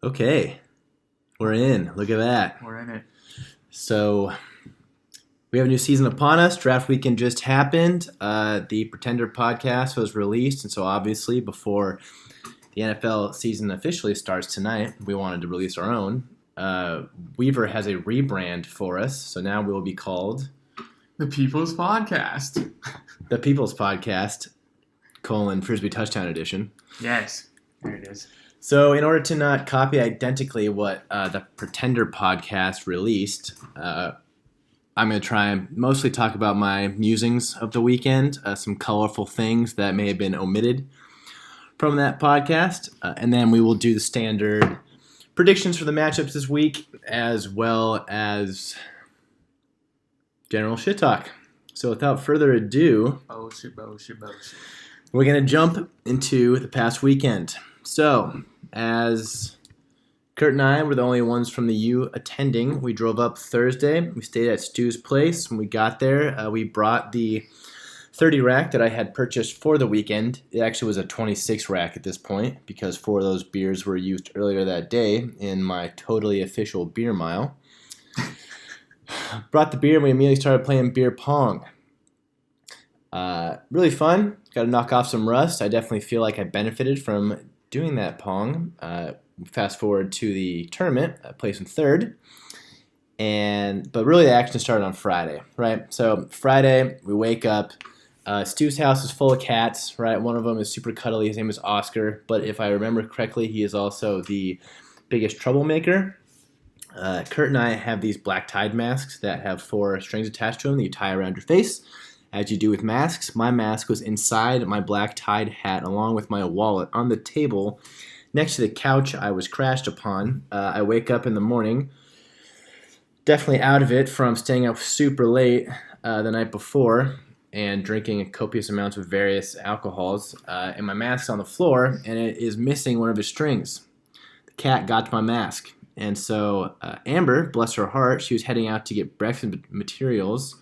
Okay, we're in. Look at that. We're in it. So we have a new season upon us. Draft weekend just happened. The Pretender podcast was released, and so obviously before the NFL season officially starts tonight, we wanted to release our own. Weaver has a rebrand for us, so now we will be called The People's Podcast. The People's Podcast, Frisbee Touchdown Edition. Yes, there it is. So in order to not copy identically what the Pretender podcast released, I'm going to try and mostly talk about my musings of the weekend, some colorful things that may have been omitted from that podcast, and then we will do the standard predictions for the matchups this week, as well as general shit talk. So without further ado, we're going to jump into the past weekend. So, as Kurt and I were the only ones from the U attending, we drove up Thursday. We stayed at Stu's place. When we got there, we brought the 30 rack that I had purchased for the weekend. It actually was a 26 rack at this point because 4 of those beers were used earlier that day in my totally official beer mile. Brought the beer and we immediately started playing beer pong. Really fun. Got to knock off some rust. I definitely feel like I benefited from doing that pong. Fast forward to the tournament, I placed in third. But really the action started on Friday, right? So Friday, we wake up. Stu's house is full of cats, right? One of them is super cuddly. His name is Oscar. But if I remember correctly, he is also the biggest troublemaker. Kurt and I have these black Tide masks that have 4 strings attached to them that you tie around your face. As you do with masks, my mask was inside my black Tide hat along with my wallet on the table next to the couch I was crashed upon. I wake up in the morning, definitely out of it from staying up super late the night before and drinking copious amounts of various alcohols. And my mask's on the floor, and it is missing one of his strings. The cat got to my mask. And so Amber, bless her heart, she was heading out to get breakfast materials.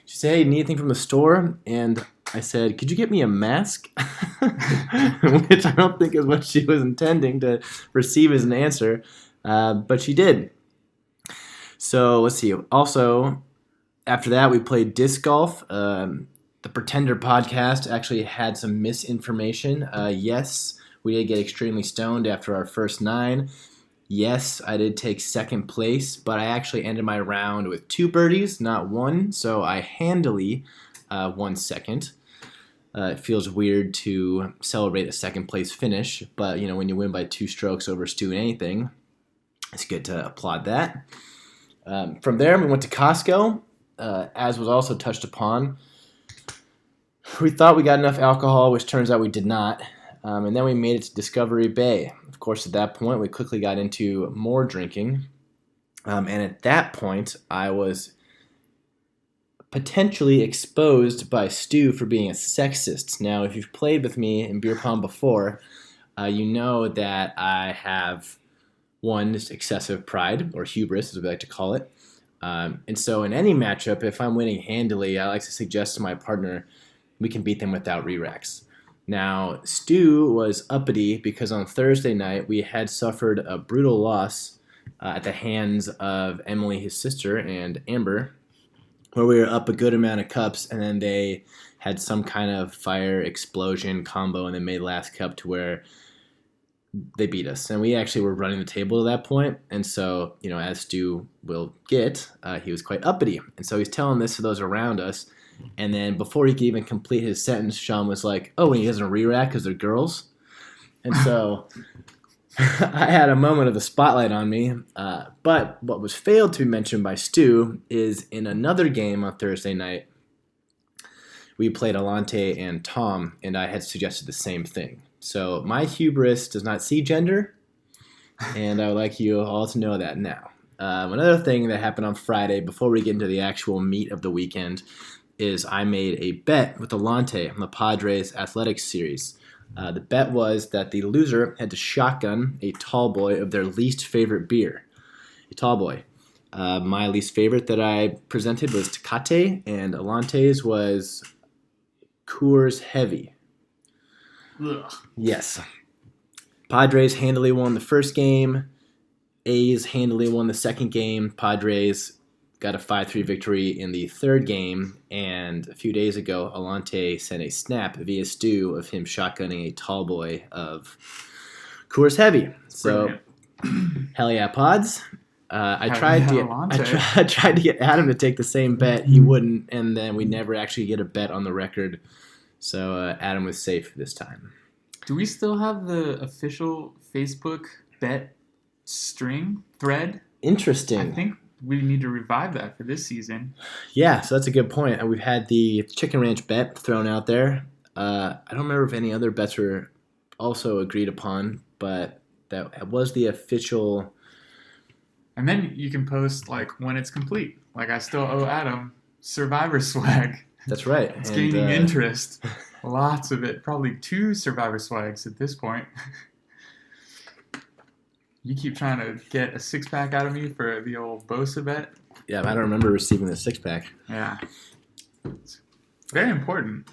She said, "Hey, need anything from the store?" And I said, "Could you get me a mask?" Which I don't think is what she was intending to receive as an answer, but she did. So let's see. Also, after that, we played disc golf. The Pretender podcast actually had some misinformation. Yes, we did get extremely stoned after our first 9. Yes, I did take second place, but I actually ended my round with 2 birdies, not 1, so I handily won second. It feels weird to celebrate a second place finish, but when you win by 2 strokes over Stu and anything, it's good to applaud that. From there, we went to Costco, as was also touched upon. We thought we got enough alcohol, which turns out we did not. And then we made it to Discovery Bay. Of course, at that point, we quickly got into more drinking. And at that point, I was potentially exposed by Stu for being a sexist. Now, if you've played with me in beer pong before, you know that I have, one, just excessive pride, or hubris, as we like to call it. And so in any matchup, if I'm winning handily, I like to suggest to my partner, we can beat them without re-racks. Now, Stu was uppity because on Thursday night we had suffered a brutal loss at the hands of Emily, his sister, and Amber, where we were up a good amount of cups, and then they had some kind of fire explosion combo and then made last cup to where they beat us. And we actually were running the table at that point, and so, as Stu will get, he was quite uppity. And so he's telling this to those around us. And then before he could even complete his sentence, Sean was like, "Oh, and he doesn't re-rack because they're girls?" And so I had a moment of the spotlight on me. But what was failed to be mentioned by Stu is in another game on Thursday night, we played Alante and Tom, and I had suggested the same thing. So my hubris does not see gender, and I would like you all to know that now. Another thing that happened on Friday, before we get into the actual meat of the weekend, is I made a bet with Alante on the Padres Athletics series. The bet was that the loser had to shotgun a tall boy of their least favorite beer. A tall boy. My least favorite that I presented was Tecate, and Alante's was Coors Heavy. Ugh. Yes. Padres handily won the first game. A's handily won the second game. Padres got a 5-3 victory in the third game. And a few days ago, Alante sent a snap via Stu of him shotgunning a tall boy of Coors Heavy. So, hell yeah, Pods. I tried to get Adam to take the same bet. He wouldn't, and then we never actually get a bet on the record. So Adam was safe this time. Do we still have the official Facebook bet string thread? Interesting. I think we need to revive that for this season. Yeah, so that's a good point. We've had the Chicken Ranch bet thrown out there. I don't remember if any other bets were also agreed upon, but that was the official. And then you can post like when it's complete. Like I still owe Adam Survivor swag. That's right. It's gaining interest. Lots of it. Probably 2 Survivor swags at this point. You keep trying to get a 6-pack out of me for the old Bosa bet. Yeah, I don't remember receiving the 6-pack. Yeah. It's very important.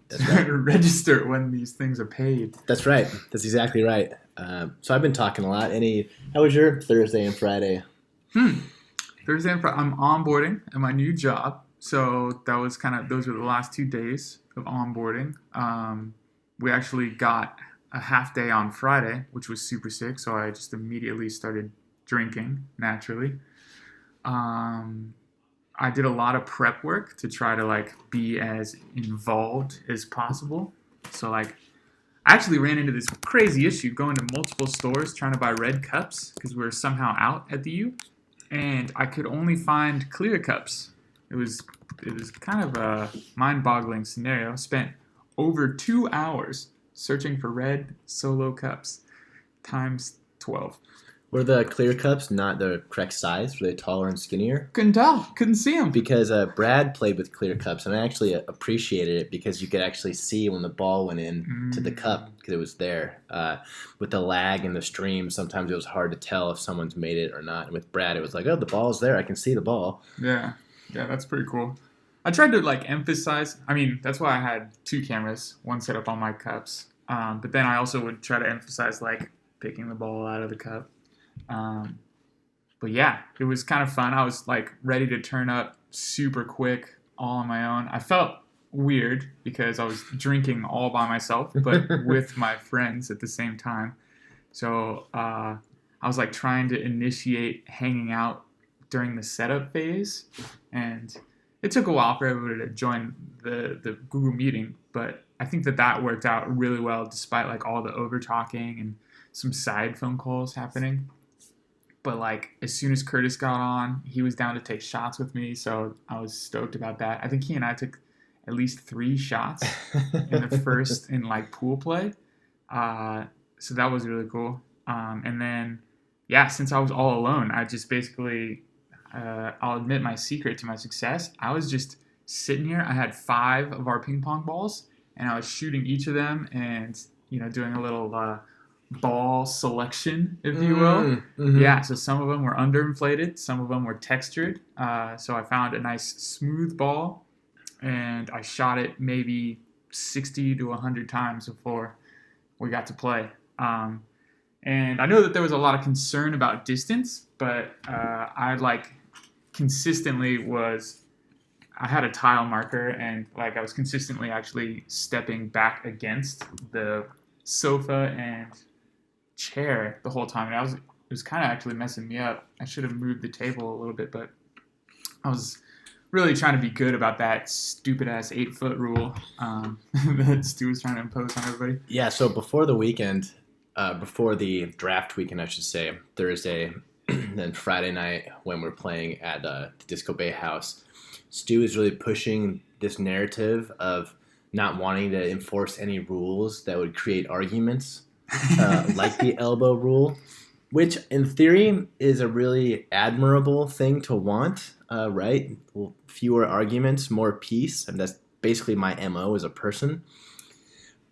That's right. Register when these things are paid. That's right. That's exactly right. So I've been talking a lot. How was your Thursday and Friday? Thursday and Friday, I'm onboarding at my new job. So that was those were the last 2 days of onboarding. We actually got a half day on Friday, which was super sick. So I just immediately started drinking naturally. I did a lot of prep work to try to be as involved as possible. So I actually ran into this crazy issue going to multiple stores trying to buy red cups because we were somehow out at the U, and I could only find clear cups. It was kind of a mind-boggling scenario. Spent over 2 hours searching for red solo cups times 12. Were the clear cups not the correct size? Were they taller and skinnier? Couldn't tell. Couldn't see them. Because Brad played with clear cups, and I actually appreciated it because you could actually see when the ball went in to the cup because it was there. With the lag in the stream, sometimes it was hard to tell if someone's made it or not. And with Brad, it was like, oh, the ball's there. I can see the ball. Yeah, that's pretty cool. I tried to emphasize. I mean, that's why I had 2 cameras, one set up on my cups. But then I also would try to emphasize picking the ball out of the cup. But yeah, it was kind of fun. I was ready to turn up super quick all on my own. I felt weird because I was drinking all by myself, but with my friends at the same time. So I was trying to initiate hanging out during the setup phase, and it took a while for everybody to join the Google meeting, but I think that worked out really well despite all the over talking and some side phone calls happening. But as soon as Curtis got on, he was down to take shots with me, so I was stoked about that. I think he and I took at least 3 shots in the first in pool play. So that was really cool. And then, since I was all alone, I just basically, I'll admit my secret to my success. I was just sitting here. I had 5 of our ping pong balls, and I was shooting each of them and, doing a little ball selection, if you will. Mm-hmm. Yeah, so some of them were underinflated, some of them were textured. So I found a nice smooth ball, and I shot it maybe 60 to 100 times before we got to play. And I know that there was a lot of concern about distance, but I consistently I had a tile marker, and I was consistently actually stepping back against the sofa and chair the whole time. And it was kind of actually messing me up. I should have moved the table a little bit, but I was really trying to be good about that stupid ass 8-foot rule that Stu was trying to impose on everybody. Yeah, so before the weekend, before the draft weekend, I should say, Thursday, then Friday night when we're playing at the Disco Bay House, Stu is really pushing this narrative of not wanting to enforce any rules that would create arguments, like the elbow rule, which in theory is a really admirable thing to want, right? Fewer arguments, more peace, and that's basically my MO as a person.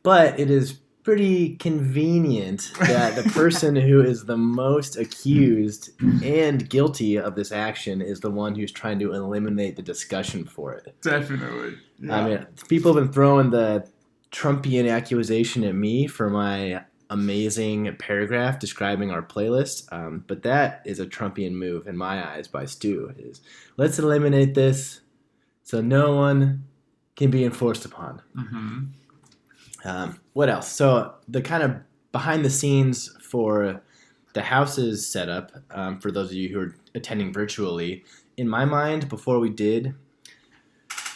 But it is pretty convenient that the person who is the most accused and guilty of this action is the one who's trying to eliminate the discussion for it. Definitely. Yeah. I mean, people have been throwing the Trumpian accusation at me for my amazing paragraph describing our playlist, but that is a Trumpian move in my eyes by Stu. Is let's eliminate this so no one can be enforced upon. What else? So the kind of behind the scenes for the house's setup, for those of you who are attending virtually, in my mind, before we did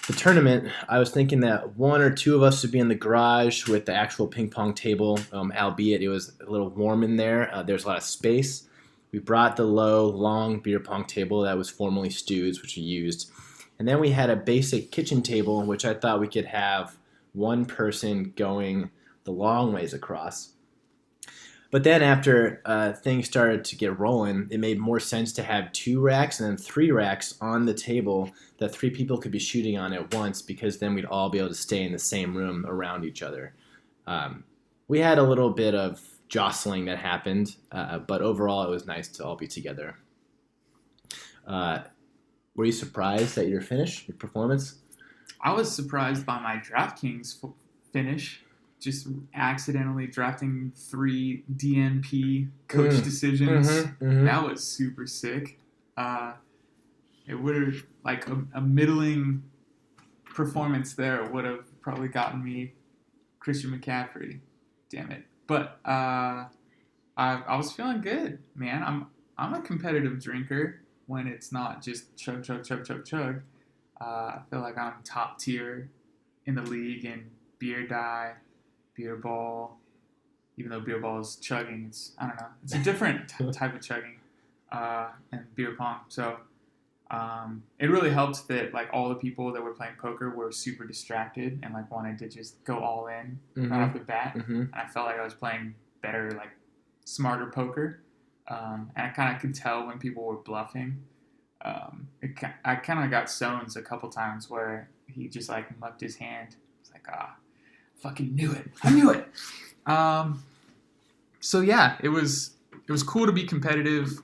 the tournament, I was thinking that one or two of us would be in the garage with the actual ping pong table, albeit it was a little warm in there. There's a lot of space. We brought the low, long beer pong table that was formerly Stu's, which we used. And then we had a basic kitchen table, which I thought we could have one person going the long ways across. But then after things started to get rolling, it made more sense to have 2 racks and then 3 racks on the table that 3 people could be shooting on at once, because then we'd all be able to stay in the same room around each other. We had a little bit of jostling that happened, but overall it was nice to all be together. Were you surprised at your finish, your performance? I was surprised by my DraftKings finish. Just accidentally drafting 3 DNP coach decisions. That was super sick. It would have, like, a middling performance there would have probably gotten me Christian McCaffrey. Damn it. But I was feeling good, man. I'm a competitive drinker when it's not just chug, chug, chug, chug, chug. I feel like I'm top tier in the league in beer die, beer ball. Even though beer ball is chugging, I don't know. It's a different type of chugging, and beer pong. So it really helped that, like, all the people that were playing poker were super distracted and, like, wanted to just go all in right off the bat. And I felt like I was playing better, like, smarter poker. And I kind of could tell when people were bluffing. I kind of got zones a couple times where he just, like, mucked his hand. It's like, fucking knew it. I knew it. So yeah, it was cool to be competitive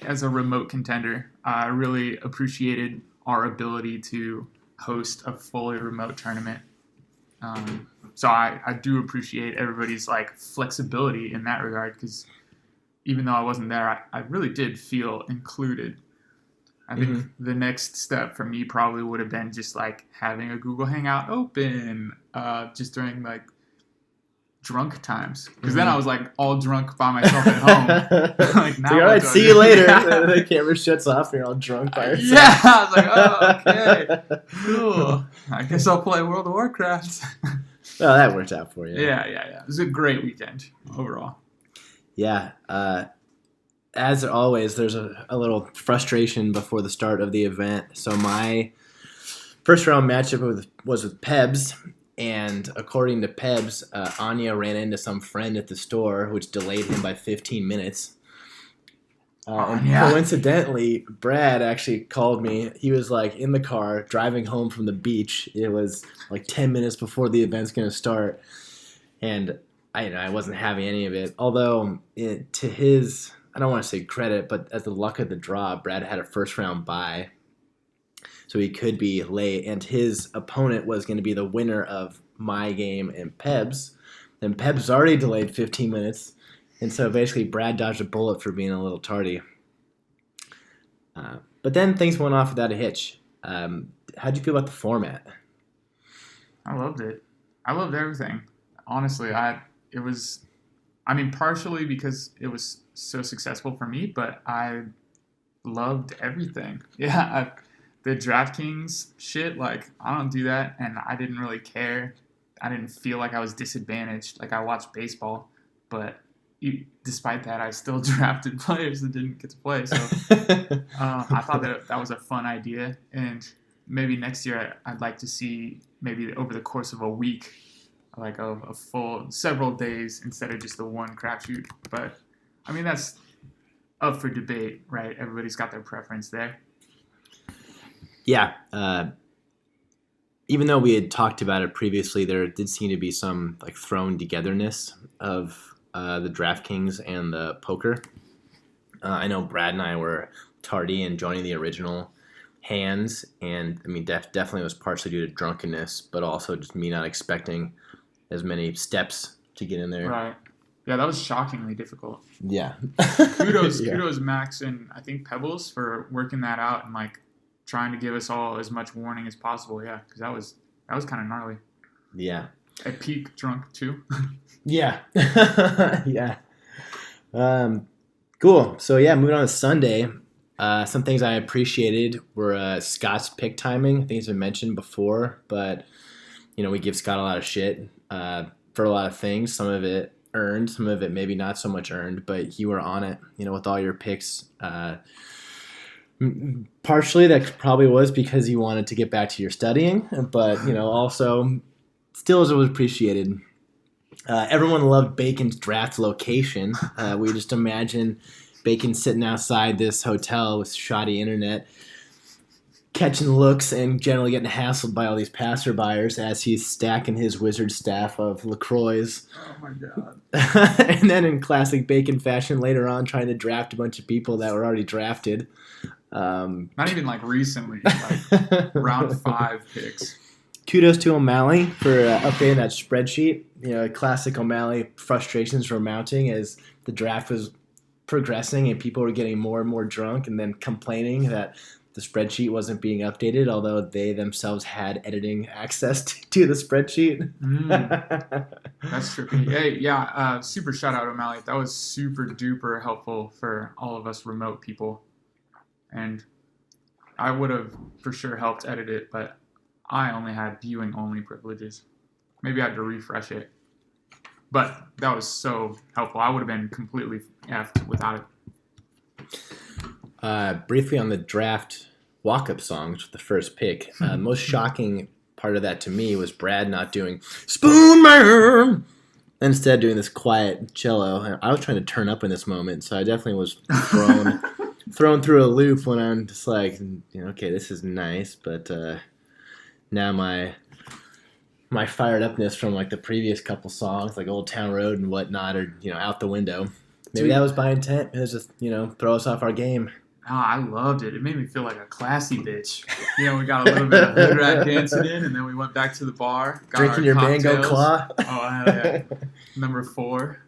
as a remote contender. I really appreciated our ability to host a fully remote tournament. So I do appreciate everybody's, like, flexibility in that regard, because even though I wasn't there, I really did feel included. I think the next step for me probably would have been just, like, having a Google Hangout open just during, like, drunk times. Because then I was, like, all drunk by myself at home. Like, now, all right, see you later. The camera shuts off and you're all drunk by yourself. Yeah, I was like, oh, okay. Cool. I guess I'll play World of Warcraft. Well, that worked out for you. Yeah. It was a great weekend overall. Yeah. As always, there's a little frustration before the start of the event. So my first round matchup was with Pebs, and according to Pebs, Anya ran into some friend at the store, which delayed him by 15 minutes. Coincidentally, Brad actually called me. He was, like, in the car driving home from the beach. It was like 10 minutes before the event's going to start, and I wasn't having any of it. Although, to his, I don't want to say credit, but as the luck of the draw, Brad had a first round bye, so he could be late, and his opponent was going to be the winner of my game and Pebs. Then Pebs already delayed 15 minutes, and so basically Brad dodged a bullet for being a little tardy. But then things went off without a hitch. How'd you feel about the format? I loved it. I loved everything. Honestly, partially because it was so successful for me, but I loved everything. Yeah, the DraftKings shit, like, I don't do that, and I didn't really care. I didn't feel like I was disadvantaged. Like, I watched baseball, but despite that, I still drafted players that didn't get to play. So I thought that was a fun idea, and maybe next year I'd like to see, maybe over the course of a week, like a full several days instead of just the one crapshoot. But I mean, that's up for debate, right? Everybody's got their preference there. Yeah. Even though we had talked about it previously, there did seem to be some, like, thrown togetherness of the DraftKings and the poker. I know Brad and I were tardy in joining the original hands, and I mean, definitely was partially due to drunkenness, but also just me not expecting as many steps to get in there. Right. Yeah, that was shockingly difficult. Yeah. Kudos, Yeah. kudos, Max, and I think Pebbles for working that out and like trying to give us all as much warning as possible. Yeah, because that was kind of gnarly. Yeah. At peak drunk too. Yeah. Yeah. Um, cool. So yeah, moving on to Sunday. Some things I appreciated were Scott's pick timing. I think it's been mentioned before, but we give Scott a lot of shit for a lot of things. Some of it earned, some of it maybe not so much earned, but you were on it, with all your picks. Partially that probably was because you wanted to get back to your studying, but also still as it was appreciated. Everyone loved Bacon's draft location. We just imagine Bacon sitting outside this hotel with shoddy internet, catching looks and generally getting hassled by all these passerbyers as he's stacking his wizard staff of LaCroix. Oh my god. And then in classic Bacon fashion later on trying to draft a bunch of people that were already drafted. Not even like recently, like round 5 picks. Kudos to O'Malley for updating that spreadsheet. Classic O'Malley frustrations were mounting as the draft was progressing and people were getting more and more drunk and then complaining that the spreadsheet wasn't being updated, although they themselves had editing access to the spreadsheet. That's trippy. Hey, yeah, super shout out O'Malley. That was super duper helpful for all of us remote people. And I would have for sure helped edit it, but I only had viewing only privileges. Maybe I had to refresh it. But that was so helpful. I would have been completely effed without it. Briefly on the draft walk-up songs, the first pick. Most shocking part of that to me was Brad not doing Spoon Man, instead doing this quiet cello. I was trying to turn up in this moment, so I definitely was thrown through a loop when I'm just like, okay, this is nice, but now my fired upness from like the previous couple songs, like Old Town Road and whatnot, are out the window. Maybe that was by intent. It was just throw us off our game. Oh, I loved it. It made me feel like a classy bitch. We got a little bit of hood rat dancing in, and then we went back to the bar. Got Drinking your cocktails. mango claw. Oh, hell yeah. Number 4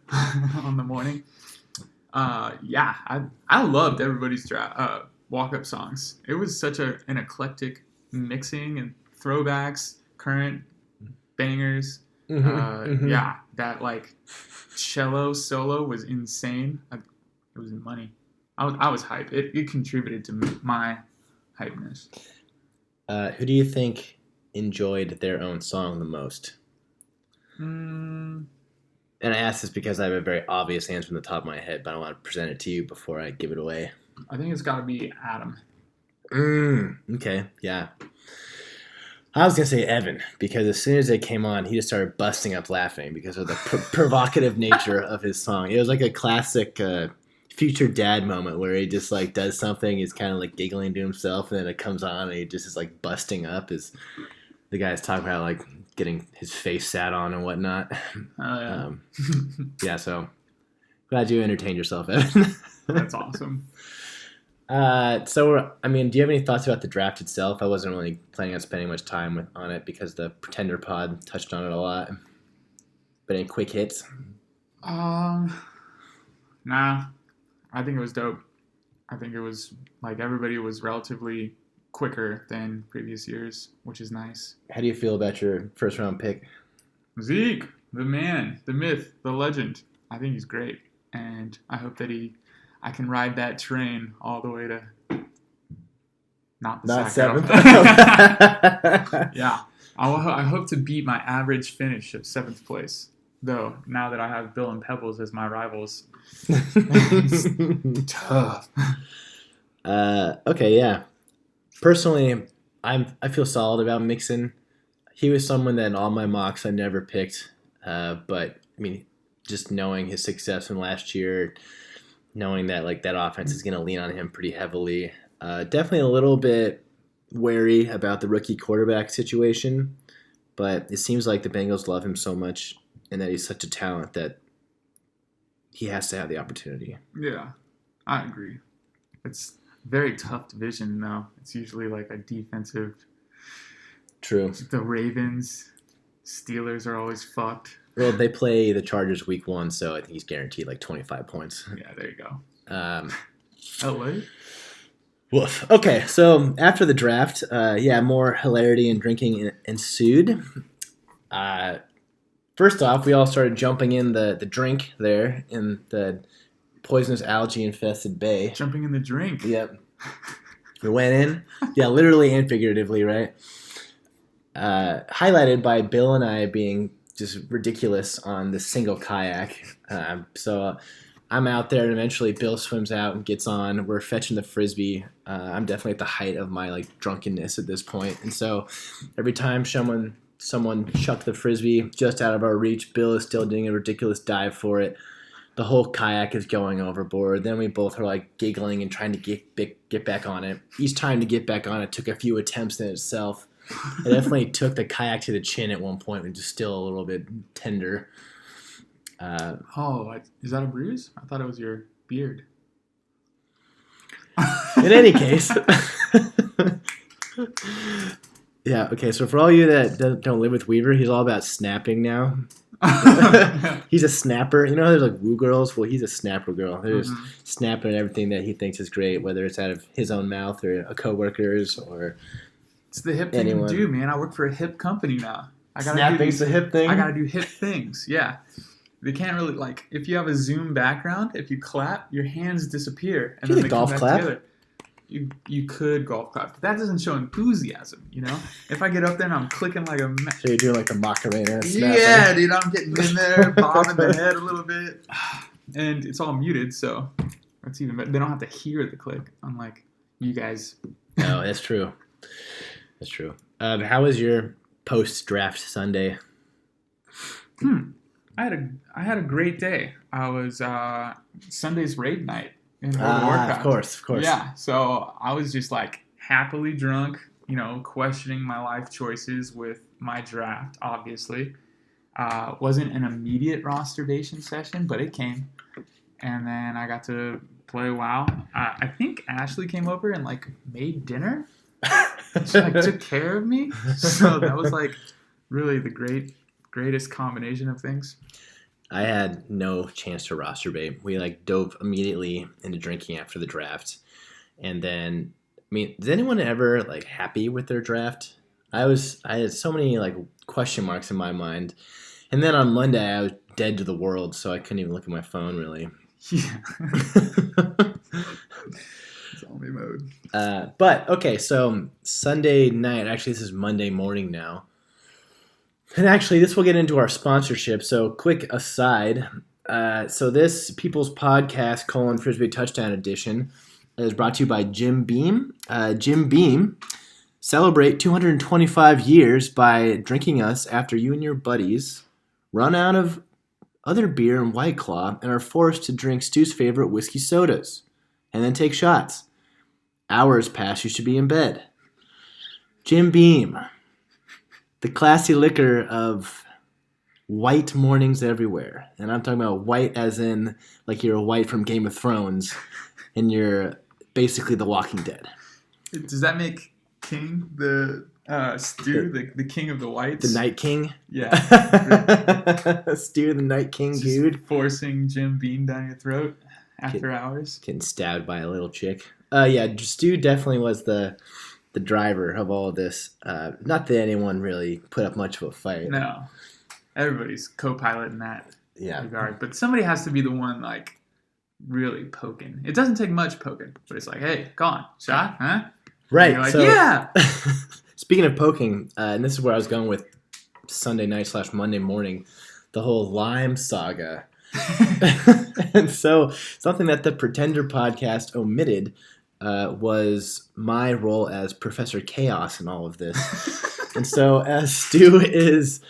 on the morning. Yeah, I loved everybody's walk-up songs. It was such an eclectic mixing and throwbacks, current bangers. Yeah, that like cello solo was insane. It was money. I was hyped. It contributed to my hypeness. Who do you think enjoyed their own song the most? Mm, And I ask this because I have a very obvious answer from the top of my head, but I want to present it to you before I give it away. I think it's got to be Adam. Okay, yeah. I was going to say Evan, because as soon as it came on, he just started busting up laughing because of the provocative nature of his song. It was like a classic future dad moment where he just like does something, he's kind of like giggling to himself, and then it comes on and he just is like busting up as the guy's talking about like getting his face sat on and whatnot. Oh, yeah. Yeah, so glad you entertained yourself, Evan. That's awesome. So, I mean, do you have any thoughts about the draft itself? I wasn't really planning on spending much time on it because the Pretender pod touched on it a lot. But any quick hits? Nah. I think it was dope. I think it was like everybody was relatively quicker than previous years, which is nice. How do you feel about your first round pick? Zeke, the man, the myth, the legend. I think he's great, and I hope that I can ride that train all the way to not 7th. Yeah, I hope to beat my average finish of 7th place. Though now that I have Bill and Pebbles as my rivals, it's tough. Okay, yeah. Personally, I feel solid about Mixon. He was someone that in all my mocks I never picked. But I mean, just knowing his success from last year, knowing that like that offense is going to lean on him pretty heavily. Definitely a little bit wary about the rookie quarterback situation, but it seems like the Bengals love him so much and that he's such a talent that he has to have the opportunity. Yeah, I agree. It's a very tough division, though. It's usually like a defensive. True. The Ravens, Steelers are always fucked. Well, they play the Chargers week 1, so I think he's guaranteed like 25 points. Yeah, there you go. Um, LA? Woof. Okay, so after the draft, more hilarity and drinking ensued. First off, we all started jumping in the drink there in the poisonous algae-infested bay. Jumping in the drink. Yep. We went in. Yeah, literally and figuratively, right? Highlighted by Bill and I being just ridiculous on the single kayak. So I'm out there, and eventually Bill swims out and gets on. We're fetching the Frisbee. I'm definitely at the height of my like drunkenness at this point. And so every time someone chucked the Frisbee just out of our reach, Bill is still doing a ridiculous dive for it. The whole kayak is going overboard. Then we both are like giggling and trying to get back on it. Each time to get back on it took a few attempts in itself. It definitely took the kayak to the chin at one point, which is still a little bit tender. Is that a bruise? I thought it was your beard. In any case. Yeah, okay, so for all you that don't live with Weaver, he's all about snapping now. He's a snapper. You know, there's like woo girls. Well, he's a snapper girl. They're just snapping at everything that he thinks is great, whether it's out of his own mouth or a coworker's or it's the hip thing to do, man. I work for a hip company now. Snapping's the hip thing? I gotta do hip things, yeah. They can't really, like, if you have a Zoom background, if you clap, your hands disappear. And Can then you they come golf back clap? together. You could golf clap, but that doesn't show enthusiasm, you know? If I get up there and I'm clicking like a... So you're doing like the Macarena snapping? Yeah, dude, I'm getting in there, bobbing the head a little bit. And it's all muted, so that's even better. They don't have to hear the click, unlike you guys. No, that's true. That's true. How was your post-draft Sunday? I had a great day. I was Sunday's raid night in World of Warcraft. Of course. Yeah, so I was just like happily drunk, you know, questioning my life choices with my draft. Obviously, wasn't an immediate rosterbation session, but it came, and then I got to play WoW. I think Ashley came over and like made dinner. She like took care of me, so that was like really the greatest combination of things. I had no chance to roster bait. We like dove immediately into drinking after the draft. And then, I mean, is anyone ever like happy with their draft? I had so many like question marks in my mind. And then on Monday I was dead to the world, so I couldn't even look at my phone really. Yeah. Zombie mode. But okay, so Sunday night, actually this is Monday morning now. And actually, this will get into our sponsorship. So, quick aside. So this People's Podcast, Frisbee Touchdown Edition, is brought to you by Jim Beam. Jim Beam, celebrate 225 years by drinking us after you and your buddies run out of other beer and White Claw and are forced to drink Stu's favorite whiskey sodas and then take shots. Hours pass, you should be in bed. Jim Beam. The classy liquor of white mornings everywhere. And I'm talking about white as in like you're a white from Game of Thrones and you're basically the Walking Dead. Does that make King the Stu, the king of the whites? The Night King? Yeah. Stu, the Night King, just dude. forcing Jim Beam down your throat after hours. Getting stabbed by a little chick. Yeah, Stu definitely was the driver of all of this. Not that anyone really put up much of a fight. No. Everybody's co-pilot in that Yeah. regard. But somebody has to be the one, like, really poking. It doesn't take much poking, but it's like, hey, go on. Shot? Huh? Right. And you're like, so, yeah! Speaking of poking, and this is where I was going with Sunday night / Monday morning, the whole Lime saga. And so something that the Pretender podcast omitted was my role as Professor Chaos in all of this. And so as Stu is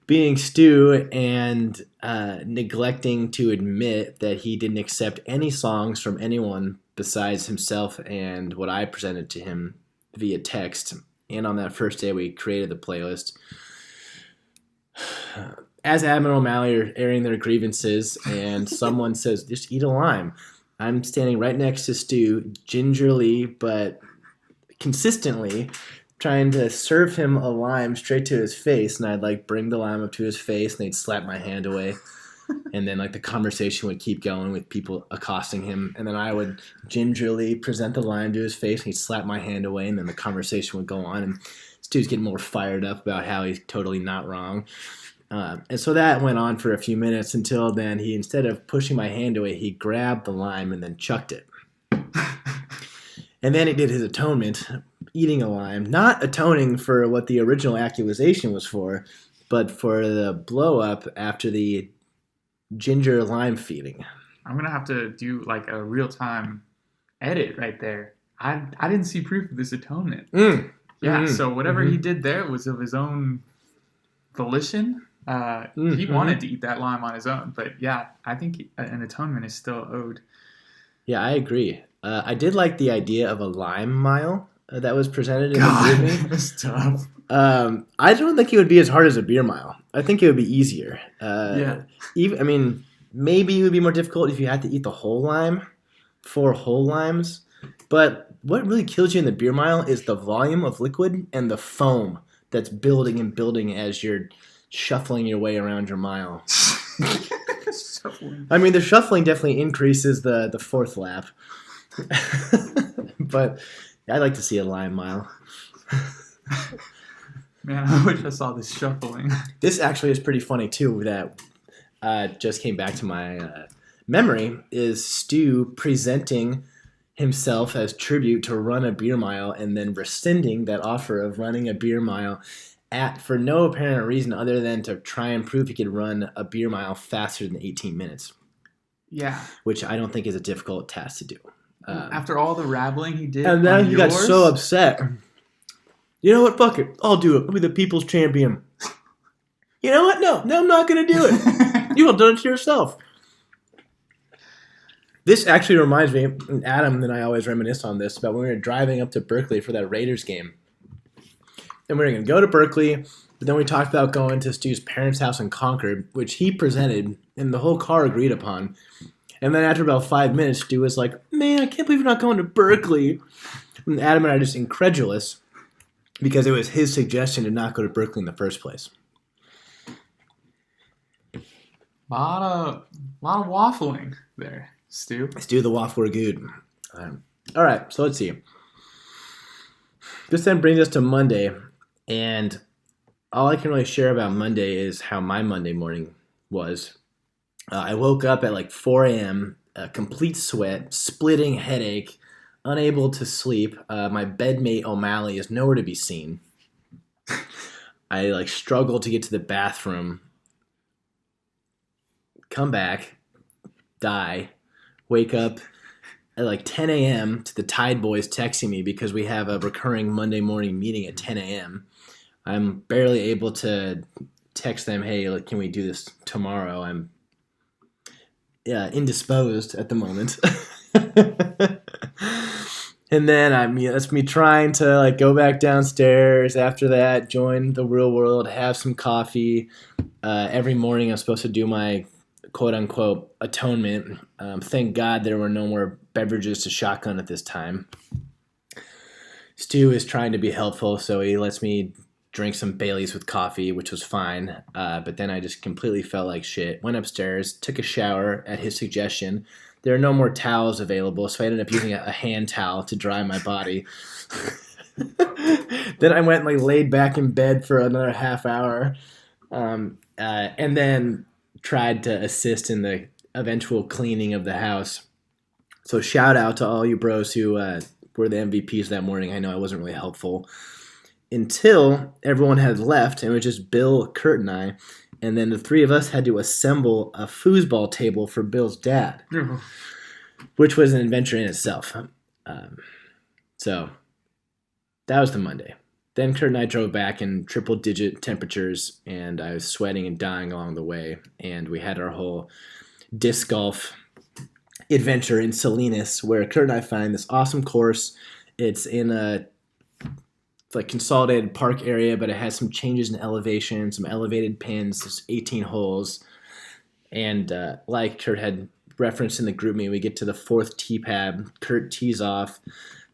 being Stu and neglecting to admit that he didn't accept any songs from anyone besides himself and what I presented to him via text. And on that first day, we created the playlist. As Adam and O'Malley are airing their grievances and someone says, just eat a lime, I'm standing right next to Stu, gingerly but consistently trying to serve him a lime straight to his face, and I'd like bring the lime up to his face, and they'd slap my hand away. And then like the conversation would keep going with people accosting him, and then I would gingerly present the lime to his face, and he'd slap my hand away, and then the conversation would go on, and this dude's getting more fired up about how he's totally not wrong. And so that went on for a few minutes until then he, instead of pushing my hand away, he grabbed the lime and then chucked it. And then he did his atonement, eating a lime, not atoning for what the original accusation was for, but for the blow up after the ginger lime feeding. I'm gonna have to do like a real time edit right there. I didn't see proof of this atonement. Yeah, so whatever he did there was of his own volition. He wanted to eat that lime on his own, but yeah, I think an atonement is still owed. Yeah, I agree. I did like the idea of a lime mile that was presented in the group. That's tough. I don't think it would be as hard as a beer mile. I think it would be easier. Maybe it would be more difficult if you had to eat the whole lime, 4 whole limes. But what really kills you in the beer mile is the volume of liquid and the foam that's building and building as you're shuffling your way around your mile. I mean, the shuffling definitely increases the 4th lap. But I'd like to see a lime mile. Man, I wish I saw this shuffling. This actually is pretty funny, too, that just came back to my memory, is Stu presenting himself as tribute to run a beer mile and then rescinding that offer of running a beer mile for no apparent reason other than to try and prove he could run a beer mile faster than 18 minutes. Yeah. Which I don't think is a difficult task to do. After all the rabbling he did, and then he got so upset. You know what? Fuck it. I'll do it. I'll be the people's champion. You know what? No, I'm not going to do it. You have done it to yourself. This actually reminds me, and Adam and I always reminisce on this, about when we were driving up to Berkeley for that Raiders game. And we were going to go to Berkeley, but then we talked about going to Stu's parents' house in Concord, which he presented, and the whole car agreed upon. And then after about 5 minutes, Stu was like, man, I can't believe you're not going to Berkeley. And Adam and I are just incredulous because it was his suggestion to not go to Berkeley in the first place. Lot of waffling there, Stu. Stu the waffler good. All right, so let's see. This then brings us to Monday, and all I can really share about Monday is how my Monday morning was. I woke up at like 4 a.m., a complete sweat, splitting headache, unable to sleep. My bedmate O'Malley is nowhere to be seen. I like struggled to get to the bathroom, come back, die, wake up at like 10 a.m. to the Tide Boys texting me because we have a recurring Monday morning meeting at 10 a.m. I'm barely able to text them, hey, can we do this tomorrow? I'm indisposed at the moment. And then that's me trying to like go back downstairs after that, join the real world, have some coffee. Every morning I'm supposed to do my quote-unquote atonement. Thank God there were no more beverages to shotgun at this time. Stu is trying to be helpful, so he lets me drink some Baileys with coffee, which was fine. But then I just completely felt like shit. Went upstairs, took a shower at his suggestion. There are no more towels available, so I ended up using a hand towel to dry my body. Then I went and like laid back in bed for another half hour, and then tried to assist in the eventual cleaning of the house. So shout out to all you bros who were the MVPs that morning. I know I wasn't really helpful until everyone had left, and it was just Bill, Kurt, and I. And then the 3 of us had to assemble a foosball table for Bill's dad, which was an adventure in itself. So that was the Monday. Then Kurt and I drove back in triple-digit temperatures, and I was sweating and dying along the way. And we had our whole disc golf adventure in Salinas, where Kurt and I find this awesome course. It's in a consolidated park area, but it has some changes in elevation, some elevated pins. There's 18 holes. And like Kurt had referenced in the group meet, we get to the 4th tee pad. Kurt tees off.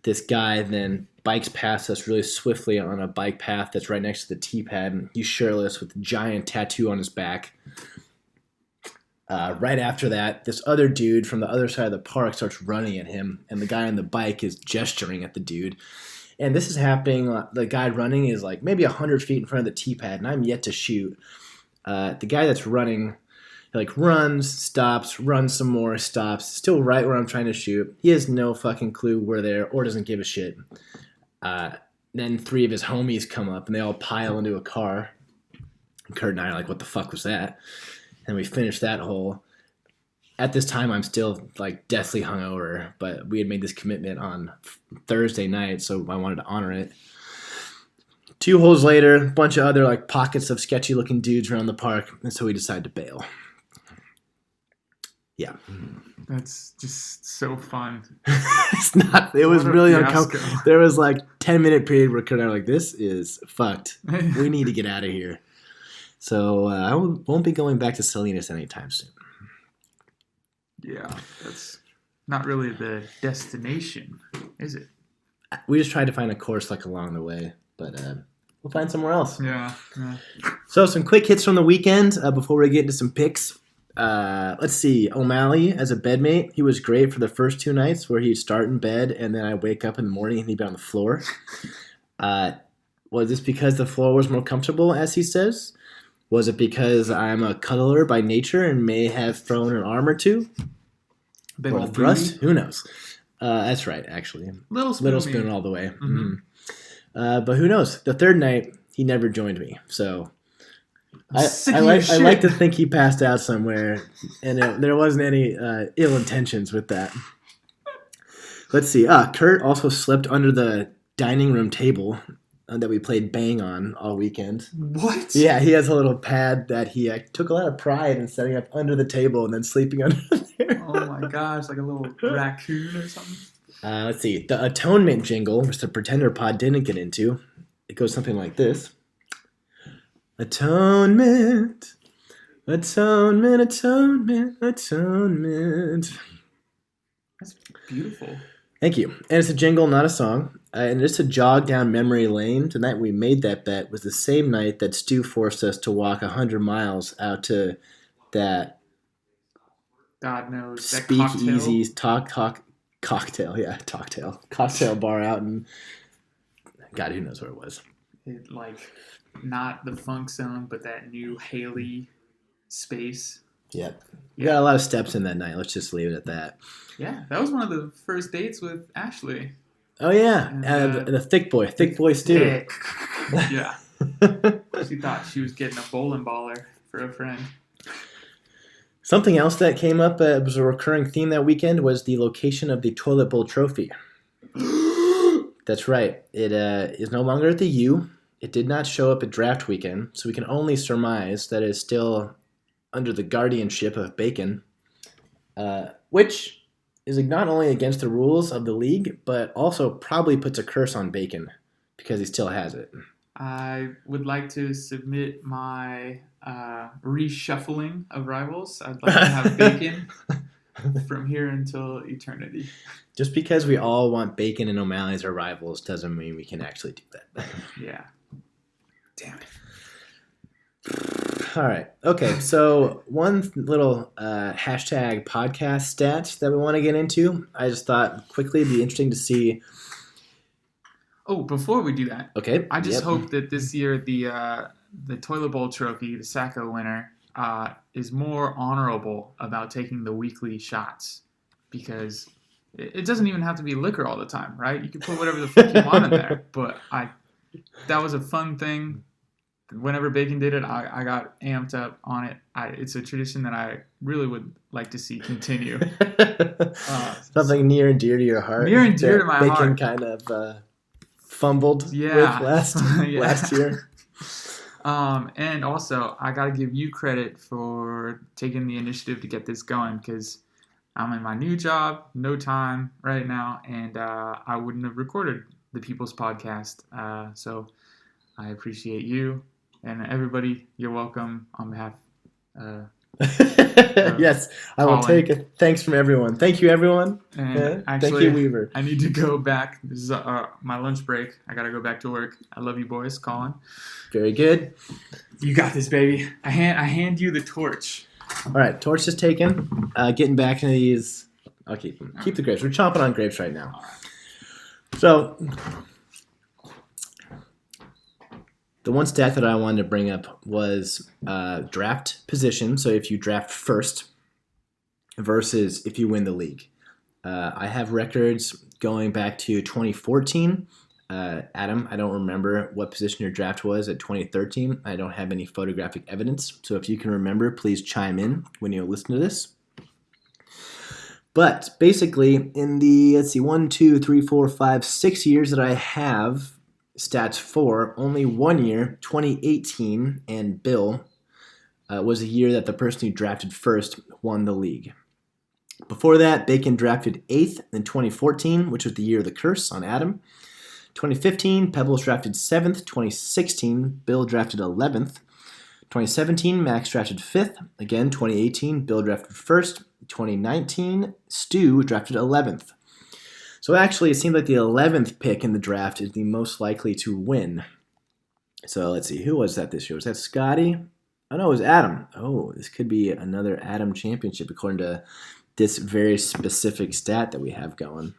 This guy then bikes past us really swiftly on a bike path that's right next to the T-pad, and he's shirtless with a giant tattoo on his back. Right after that, this other dude from the other side of the park starts running at him, and the guy on the bike is gesturing at the dude. And this is happening, the guy running is like maybe 100 feet in front of the T-pad, and I'm yet to shoot. The guy that's running, like, runs, stops, runs some more, stops, still right where I'm trying to shoot. He has no fucking clue we're there or doesn't give a shit. Then 3 of his homies come up, and they all pile into a car. And Kurt and I are like, what the fuck was that? And we finished that hole. At this time, I'm still, like, deathly hungover, but we had made this commitment on Thursday night, so I wanted to honor it. 2 holes later, a bunch of other, like, pockets of sketchy-looking dudes around the park, and so we decided to bail. Yeah. That's just so fun. It's not. It was really uncomfortable. There was, like, 10-minute period where Kurt and I were like, this is fucked. We need to get out of here. So I won't be going back to Salinas anytime soon. Yeah, that's not really the destination, is it? We just tried to find a course, like, along the way, but we'll find somewhere else. Yeah. So some quick hits from the weekend before we get into some picks. Let's see. O'Malley as a bedmate, he was great for the first 2 nights where he'd start in bed and then I'd wake up in the morning and he'd be on the floor. Was this because the floor was more comfortable, as he says? Was it because I'm a cuddler by nature and may have thrown an arm or two? Or a thrust? Who knows? That's right, actually. Little spoon all the way. Mm-hmm. But who knows? The 3rd night, he never joined me. So I like to think he passed out somewhere, and there wasn't any ill intentions with that. Let's see. Kurt also slept under the dining room table that we played Bang on all weekend. What? Yeah, he has a little pad that he took a lot of pride in setting up under the table and then sleeping under there. Oh my gosh, like a little raccoon or something? Let's see. The Atonement jingle, which the Pretender pod didn't get into, it goes something like this. Atonement, atonement, atonement, atonement. That's beautiful. Thank you. And it's a jingle, not a song. And just to jog down memory lane, the night we made that bet was the same night that Stu forced us to walk 100 miles out to that God knows. speakeasy cocktail bar out in God, who knows where it was. It, like, not the funk zone, but that new Haley space. Yep. We got a lot of steps in that night. Let's just leave it at that. Yeah, that was one of the first dates with Ashley. Oh, yeah. And the thick boy Stu. Yeah. She thought she was getting a bowling baller for a friend. Something else that came up, was a recurring theme that weekend, was the location of the toilet bowl trophy. That's right. It is no longer at the U. It did not show up at draft weekend, so we can only surmise that it is still under the guardianship of Bacon, which is not only against the rules of the league, but also probably puts a curse on Bacon because he still has it. I would like to submit my reshuffling of rivals. I'd like to have Bacon from here until eternity. Just because we all want Bacon and O'Malley as our rivals doesn't mean we can actually do that. Yeah. Damn it. All right. Okay. So one little hashtag podcast stat that we want to get into. I just thought quickly it'd be interesting to see. Oh, before we do that, okay. I just hope that this year the toilet bowl trophy, the Sacco winner, is more honorable about taking the weekly shots, because it doesn't even have to be liquor all the time, right? You can put whatever the fuck you want in there. But that was a fun thing. Whenever Bacon did it, I got amped up on it. It's a tradition that I really would like to see continue. Something near and dear to your heart. Near and dear to my heart. Bacon kind of fumbled with last year. And also, I got to give you credit for taking the initiative to get this going, because I'm in my new job, no time right now, and I wouldn't have recorded the People's Podcast. So I appreciate you. And everybody, you're welcome on behalf Yes, I will Collin. take it. Thanks from everyone. Thank you, everyone. And Thank you, actually, Weaver. I need to go back. This is my lunch break. I gotta go back to work. I love you, boys. Collin, Very good. you got this, baby. I hand you the torch. All right, torch is taken. Getting back into these. I'll keep them. Keep the grapes. We're chomping on grapes right now. So, the one stat that I wanted to bring up was draft position. So, if you draft first versus if you win the league. I have records going back to 2014. Adam, I don't remember what position your draft was at 2013. I don't have any photographic evidence. So if you can remember, please chime in when you listen to this. But basically, in the, 1, 2, 3, 4, 5, 6 years that I have stats for, only 1 year, 2018, and Bill, was a year that the person who drafted first won the league. Before that, Bacon drafted 8th in 2014, which was the year of the curse on Adam. 2015, Pebbles drafted 7th. 2016, Bill drafted 11th. 2017, Max drafted 5th. Again, 2018, Bill drafted 1st. 2019, Stu drafted 11th. So actually, it seems like the 11th pick in the draft is the most likely to win. So let's see, who was that this year? Was that Scotty? Oh, no, it was Adam. Oh, this could be another Adam championship according to this very specific stat that we have going.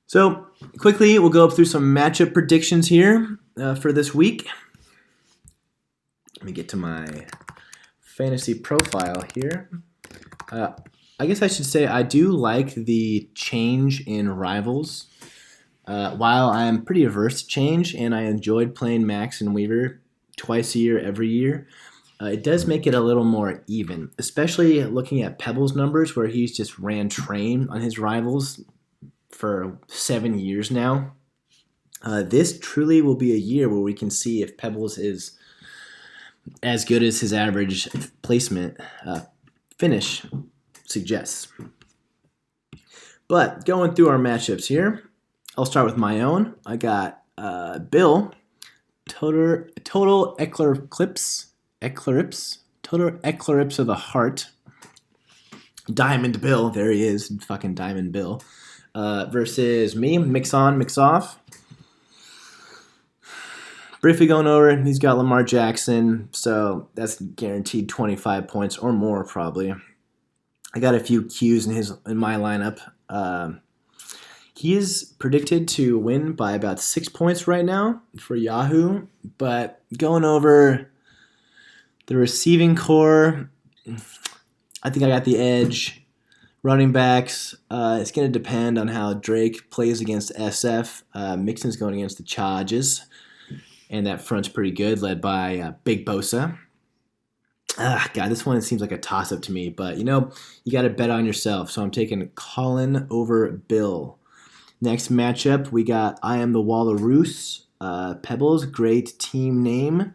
So quickly, we'll go up through some matchup predictions here for this week. Let me get to my fantasy profile here. I guess I should say I do like the change in rivals. While I'm pretty averse to change and I enjoyed playing Max and Weaver twice a year, every year, it does make it a little more even, especially looking at Pebbles' numbers where he's just ran train on his rivals for 7 years now. This truly will be a year where we can see if Pebbles is as good as his average placement finish suggests. But going through our matchups here, I'll start with my own. I got Bill, total eclipse of the heart. Diamond Bill, there he is, fucking Diamond Bill. Versus me, mix on, mix off. Briefly going over, he's got Lamar Jackson, so that's guaranteed 25 points or more probably. I got a few Qs in my lineup. He is predicted to win by about 6 points right now for Yahoo, but going over the receiving core, I think I got the edge. Running backs, it's going to depend on how Drake plays against SF. Mixon's going against the Chargers, and that front's pretty good, led by Big Bosa. God, this one seems like a toss-up to me, but, you got to bet on yourself, so I'm taking Collin over Bill. Next matchup, we got I Am the Walrus. Pebbles, great team name.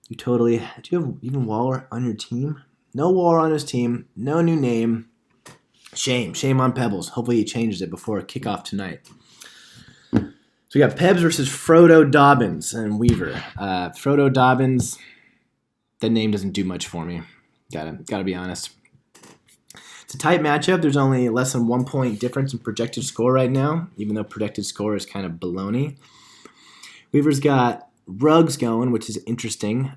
Do you have even Waller on your team? No Waller on his team, no new name. Shame on Pebbles. Hopefully he changes it before kickoff tonight. So we got Pebs versus Frodo Dobbins and Weaver. Frodo Dobbins, that name doesn't do much for me. Gotta be honest. It's a tight matchup. There's only less than 1 point difference in projected score right now, even though projected score is kind of baloney. Weaver's got Ruggs going, which is interesting.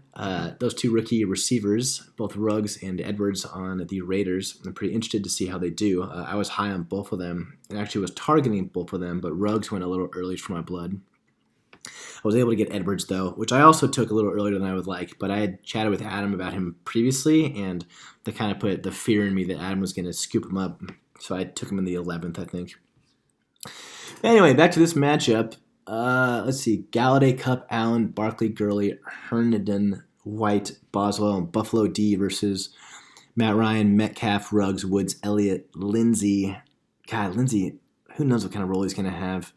Those two rookie receivers, both Ruggs and Edwards on the Raiders. I'm pretty interested to see how they do. I was high on both of them and actually was targeting both of them, but Ruggs went a little early for my blood. I was able to get Edwards, though, which I also took a little earlier than I would like, but I had chatted with Adam about him previously, and that kind of put the fear in me that Adam was going to scoop him up, so I took him in the 11th, I think. Anyway, back to this matchup. Let's see. Galladay, Cup, Allen, Barkley, Gurley, Herndon, White, Boswell, and Buffalo D versus Matt Ryan, Metcalf, Ruggs, Woods, Elliott, Lindsey. God, Lindsey, who knows what kind of role he's going to have.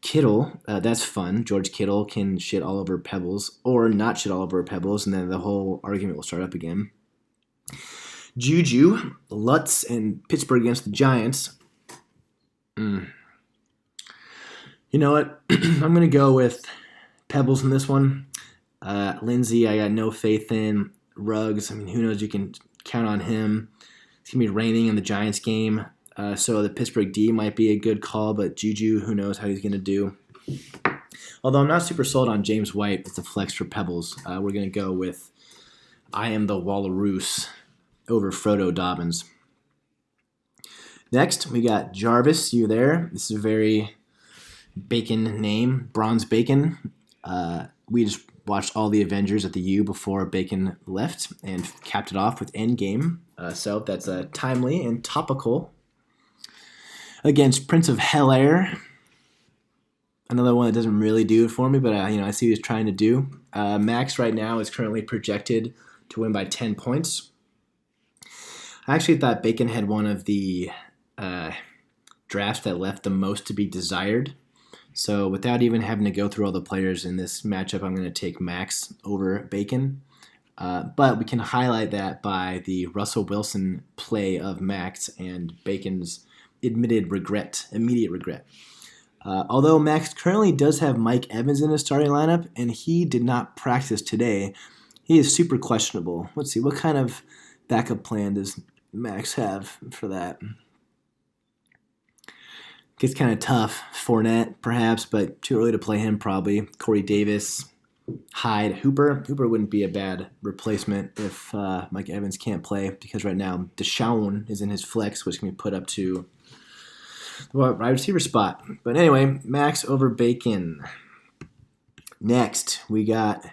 Kittle, that's fun. George Kittle can shit all over Pebbles or not shit all over Pebbles, and then the whole argument will start up again. Juju, Lutz, and Pittsburgh against the Giants. You know what? I'm going to go with Pebbles in this one. Lindsey, I got no faith in. Ruggs, I mean, who knows? You can count on him. It's going to be raining in the Giants game, so the Pittsburgh D might be a good call, but Juju, who knows how he's going to do. Although I'm not super sold on James White as a flex for Pebbles. We're going to go with I am the Wallaroos over Frodo Dobbins. Next, we got Jarvis. You there? This is a very Bacon name, Bronze Bacon. We just watched all the Avengers at the U before Bacon left and capped it off with Endgame. So that's timely and topical. Against Prince of Hell Air. Another one that doesn't really do it for me, but I see what he's trying to do. Max right now is currently projected to win by 10 points. I actually thought Bacon had one of the drafts that left the most to be desired. So without even having to go through all the players in this matchup, I'm going to take Max over Bacon. But we can highlight that by the Russell Wilson play of Max and Bacon's immediate regret. Although Max currently does have Mike Evans in his starting lineup, and he did not practice today, he is super questionable. Let's see, what kind of backup plan does Max have for that? Gets kind of tough. Fournette, perhaps, but too early to play him, probably. Corey Davis, Hyde, Hooper. Hooper wouldn't be a bad replacement if Mike Evans can't play, because right now Deshaun is in his flex, which can be put up to the wide receiver spot. But anyway, Max over Bacon. Next, we got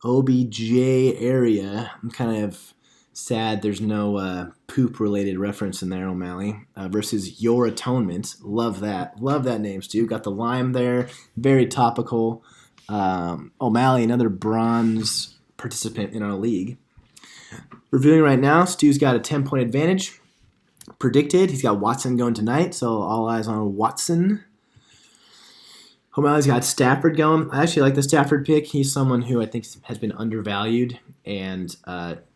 OBJ area. I'm kind of sad there's no poop-related reference in there, O'Malley, versus Your Atonement. Love that. Love that name, Stu. Got the lime there. Very topical. O'Malley, another bronze participant in our league. Reviewing right now, Stu's got a 10-point advantage. Predicted, he's got Watson going tonight, so all eyes on Watson. O'Malley's got Stafford going. I actually like the Stafford pick. He's someone who I think has been undervalued and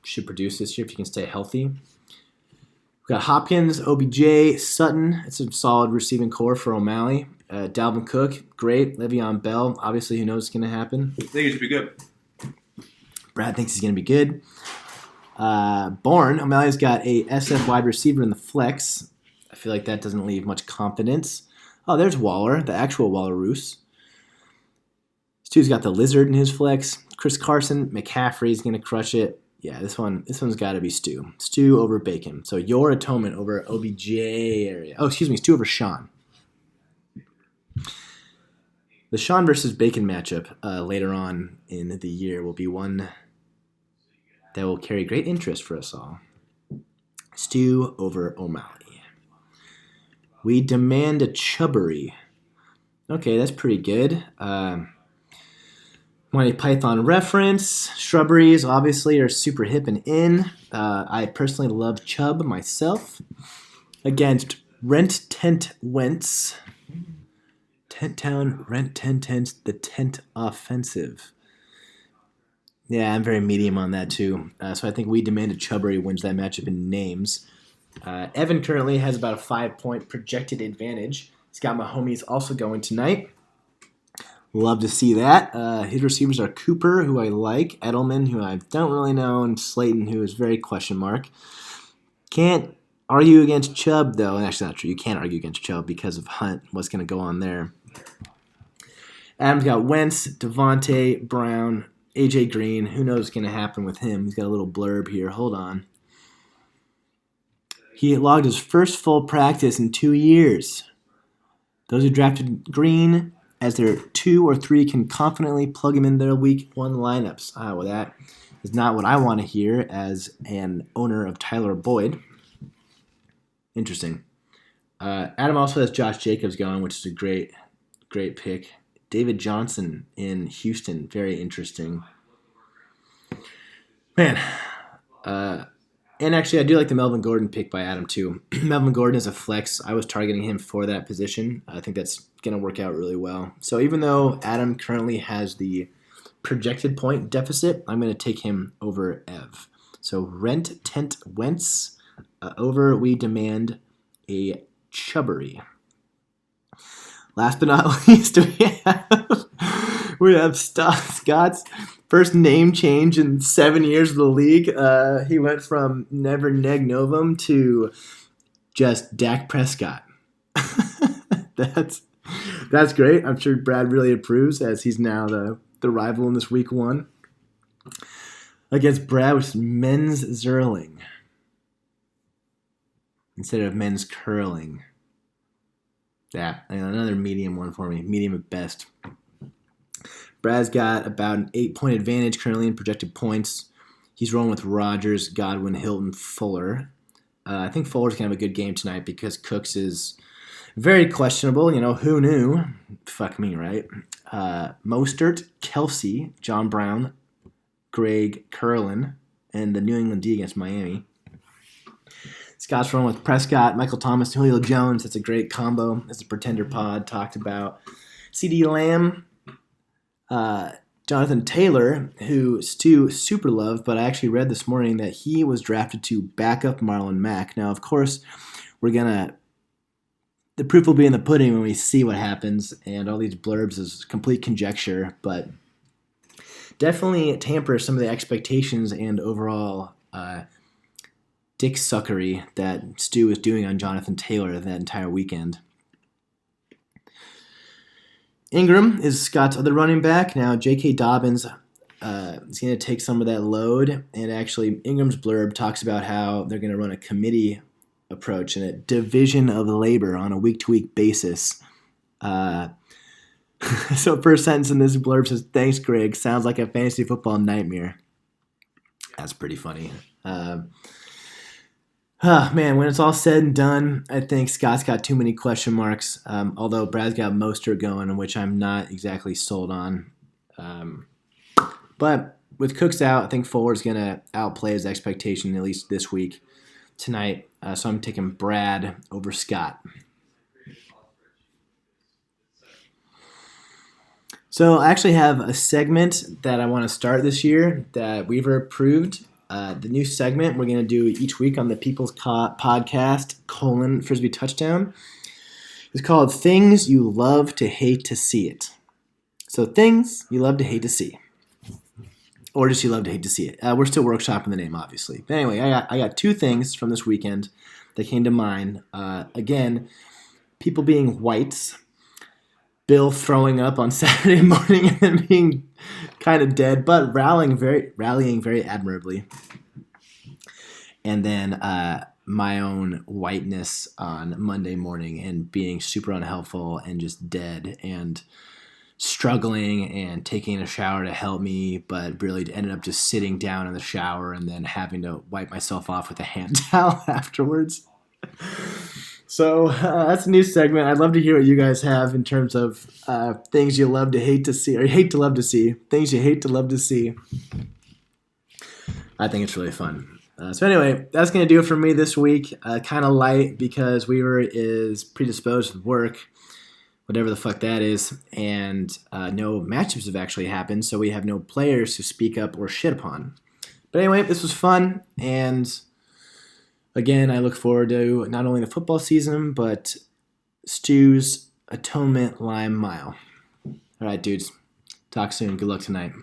should produce this year if he can stay healthy. We've got Hopkins, OBJ, Sutton. It's a solid receiving core for O'Malley. Dalvin Cook, great. Le'Veon Bell, obviously who knows what's going to happen. I think it should be good. Brad thinks he's going to be good. Bourne, O'Malley's got a SF wide receiver in the flex. I feel like that doesn't leave much confidence. Oh, there's Waller, the actual Wallaroos. Stu's got the Lizard in his flex. Chris Carson, McCaffrey's going to crush it. Yeah, this one's got to be Stu. Stu over Bacon. So Your Atonement over OBJ area. Oh, excuse me, Stu over Sean. The Sean versus Bacon matchup later on in the year will be one that will carry great interest for us all. Stu over O'Malley. We demand a chubbery. Okay, that's pretty good. Monty Python reference. Shrubberies obviously are super hip and in. I personally love Chubb myself. Against Rent Tent Wentz. Tent Town, Rent 10 Tents, the Tent Offensive. Yeah, I'm very medium on that too. So I think We Demand a Chubbery wins that matchup in names. Evan currently has about a 5-point projected advantage. He's got Mahomes also going tonight. Love to see that. His receivers are Cooper, who I like, Edelman, who I don't really know, and Slayton, who is very question mark. Can't argue against Chubb, though. Actually, not true. You can't argue against Chubb because of Hunt. What's going to go on there? Adam's got Wentz, Devontae, Brown, AJ Green. Who knows what's going to happen with him? He's got a little blurb here. Hold on. He logged his first full practice in 2 years. Those who drafted Green as their 2 or 3 can confidently plug him in their week 1 lineups. Well, that is not what I want to hear as an owner of Tyler Boyd. Interesting. Adam also has Josh Jacobs going, which is a great pick. David Johnson in Houston, very interesting. Man, and actually I do like the Melvin Gordon pick by Adam too. Melvin Gordon is a flex. I was targeting him for that position. I think that's going to work out really well. So even though Adam currently has the projected point deficit, I'm going to take him over Ev. So Rent Tent Wentz over We Demand a Chubbery. Last but not least, we have Scott's First name change in 7 years of the league. He went from Never Neg Novum to just Dak Prescott. That's great. I'm sure Brad really approves as he's now the rival in this week 1. Against Brad was men's Zerling instead of men's curling. Yeah, another medium one for me. Medium at best. Brad's got about an 8-point advantage currently in projected points. He's rolling with Rodgers, Godwin, Hilton, Fuller. I think Fuller's going to have a good game tonight because Cooks is very questionable. Who knew? Fuck me, right? Mostert, Kelsey, John Brown, Greg, Curlin, and the New England D against Miami. Scott's rolling with Prescott, Michael Thomas, Julio Jones. That's a great combo, as the Pretender Pod talked about. CD Lamb, Jonathan Taylor, who Stu super loved, but I actually read this morning that he was drafted to back up Marlon Mack. Now, of course, the proof will be in the pudding when we see what happens, and all these blurbs is complete conjecture, but definitely tampers some of the expectations and overall dick suckery that Stu was doing on Jonathan Taylor that entire weekend. Ingram is Scott's other running back. Now, J.K. Dobbins is going to take some of that load, and actually Ingram's blurb talks about how they're going to run a committee approach and a division of labor on a week-to-week basis. So first sentence in this blurb says, "Thanks, Greg. Sounds like a fantasy football nightmare." That's pretty funny. Man, when it's all said and done, I think Scott's got too many question marks, although Brad's got Mostert going, which I'm not exactly sold on. But with Cooks out, I think Fuller's going to outplay his expectation, at least this week, tonight. So I'm taking Brad over Scott. So I actually have a segment that I want to start this year that Weaver approved. The new segment we're going to do each week on the People's Podcast, Frisbee Touchdown, is called Things You Love to Hate to See It. So things you love to hate to see. Or just you love to hate to see it. We're still workshopping the name, obviously. But anyway, I got 2 things from this weekend that came to mind. Again, people being whites, Bill throwing up on Saturday morning and then being kind of dead, but rallying very admirably. And then my own whiteness on Monday morning and being super unhelpful and just dead and struggling and taking a shower to help me, but really ended up just sitting down in the shower and then having to wipe myself off with a hand towel afterwards. So that's a new segment. I'd love to hear what you guys have in terms of things you love to hate to see, or hate to love to see. Things you hate to love to see. I think it's really fun. So anyway, that's going to do it for me this week. Kind of light because Weaver is predisposed with work, whatever the fuck that is, and no matchups have actually happened, so we have no players to speak up or shit upon. But anyway, this was fun, and again, I look forward to not only the football season, but Stu's Atonement Lime Mile. All right, dudes. Talk soon. Good luck tonight.